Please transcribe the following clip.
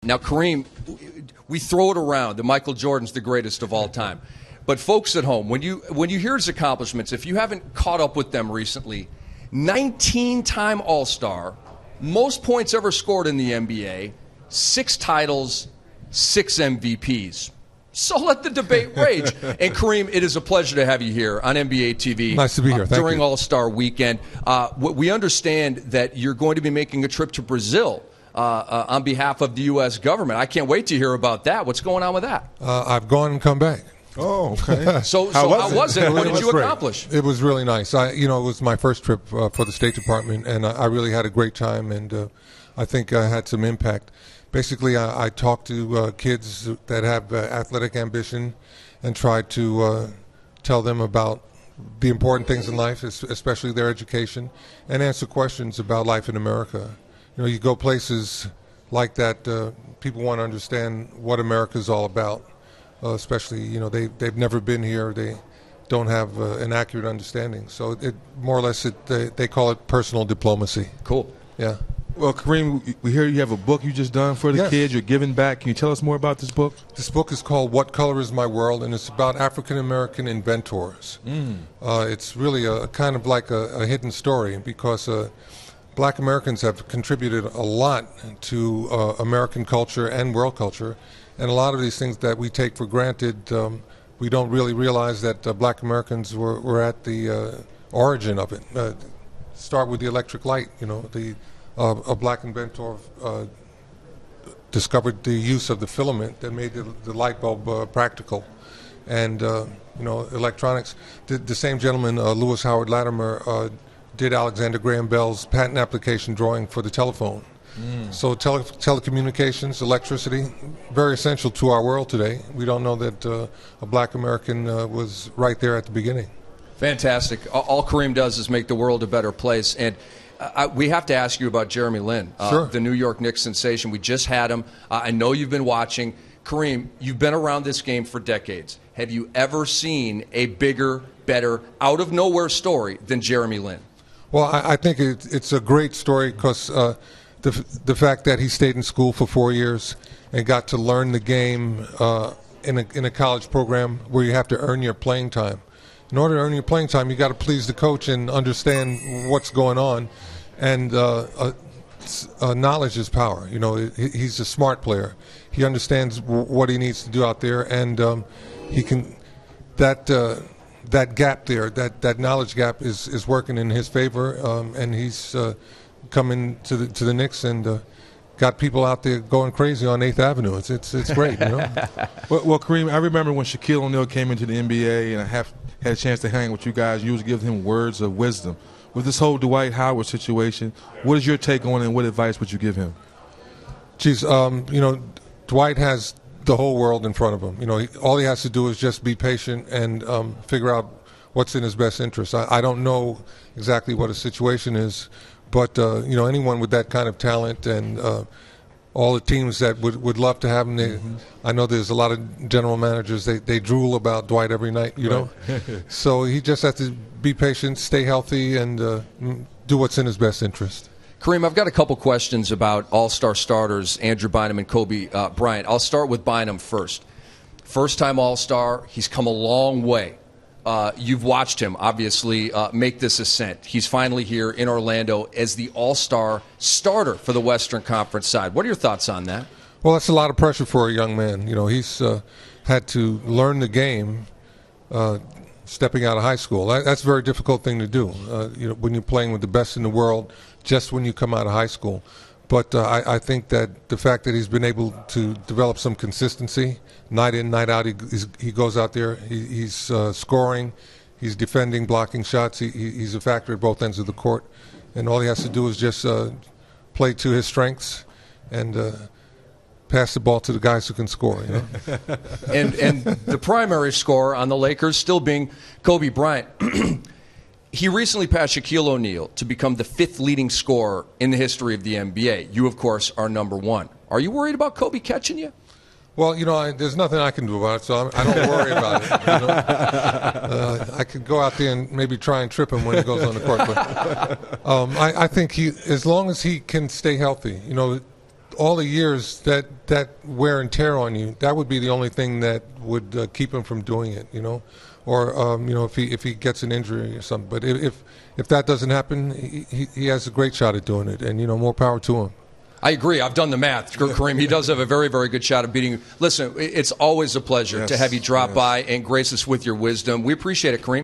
Now, Kareem, we throw it around that Michael Jordan's the greatest of all time. But folks at home, when you hear his accomplishments, if you haven't caught up with them recently, 19-time All-Star, most points ever scored in the NBA, 6 titles, 6 MVPs. So let the debate rage. And Kareem, it is a pleasure to have you here on NBA TV. Nice to be here. Thank during you. All-Star Weekend. We understand that you're going to be making a trip to Brazil on behalf of the U.S. government. I can't wait to hear about that. What's going on with that? I've gone and come back. Oh, okay. So how was it? What did you accomplish? It was really nice. It was my first trip for the State Department, and I really had a great time, and I think I had some impact. Basically, I talked to kids that have athletic ambition and tried to tell them about the important things in life, especially their education, and answer questions about life in America. You go places like that, people want to understand what America is all about. Especially, they've never been here. They don't have an accurate understanding. So it more or less they call it personal diplomacy. Cool. Yeah. Well, Kareem, we hear you have a book you just done for the kids. You're giving back. Can you tell us more about this book? This book is called What Color Is My World, and it's about African-American inventors. It's really a kind of like a hidden story because Black Americans have contributed a lot to American culture and world culture. And a lot of these things that we take for granted, we don't really realize that Black Americans were at the origin of it. Start with the electric light. A Black inventor discovered the use of the filament that made the light bulb practical. And, electronics. The same gentleman, Lewis Howard Latimer, did Alexander Graham Bell's patent application drawing for the telephone. So telecommunications, electricity, very essential to our world today. We don't know that a Black American was right there at the beginning. Fantastic. All Kareem does is make the world a better place. And we have to ask you about Jeremy Lin, Sure. the New York Knicks sensation. We just had him. I know you've been watching. Kareem, you've been around this game for decades. Have you ever seen a bigger, better, out-of-nowhere story than Jeremy Lin? Well, I think it's a great story because the fact that he stayed in school for 4 years and got to learn the game in a college program where you have to earn your playing time. In order to earn your playing time, you got to please the coach and understand what's going on. And knowledge is power. He's a smart player. He understands what he needs to do out there, and he can that gap there, that knowledge gap is working in his favor, and he's coming to the Knicks and got people out there going crazy on 8th Avenue. It's great, Well, Kareem, I remember when Shaquille O'Neal came into the NBA, and I had a chance to hang with you guys. You would give him words of wisdom. With this whole Dwight Howard situation, what is your take on it, and what advice would you give him? Geez, Dwight has the whole world in front of him. All he has to do is just be patient and figure out what's in his best interest. I don't know exactly what his situation is, but anyone with that kind of talent and all the teams that would love to have him. I know there's a lot of general managers, they drool about Dwight every night, So he just has to be patient, stay healthy, and do what's in his best interest. Kareem, I've got a couple questions about All-Star starters, Andrew Bynum and Kobe Bryant. I'll start with Bynum first. First-time All-Star, he's come a long way. You've watched him, obviously, make this ascent. He's finally here in Orlando as the All-Star starter for the Western Conference side. What are your thoughts on that? Well, that's a lot of pressure for a young man. He's had to learn the game stepping out of high school. That's a very difficult thing to do, when you're playing with the best in the world just when you come out of high school. But I think that the fact that he's been able to develop some consistency, night in, night out, he goes out there, he's scoring, he's defending, blocking shots, he's a factor at both ends of the court. And all he has to do is just play to his strengths and pass the ball to the guys who can score. And the primary scorer on the Lakers still being Kobe Bryant. He recently passed Shaquille O'Neal to become the 5th leading scorer in the history of the NBA. You, of course, are number 1. Are you worried about Kobe catching you? Well, there's nothing I can do about it, so I don't worry about it. I could go out there and maybe try and trip him when he goes on the court. But I think as long as he can stay healthy, all the years that wear and tear on you, that would be the only thing that would keep him from doing it, you know, or you know, if he gets an injury or something. But if that doesn't happen, he has a great shot at doing it, and you know, more power to him. I agree. I've done the math, Kareem. He does have a very, very good shot at beating you. Listen, it's always a pleasure to have you drop by and grace us with your wisdom. We appreciate it, Kareem.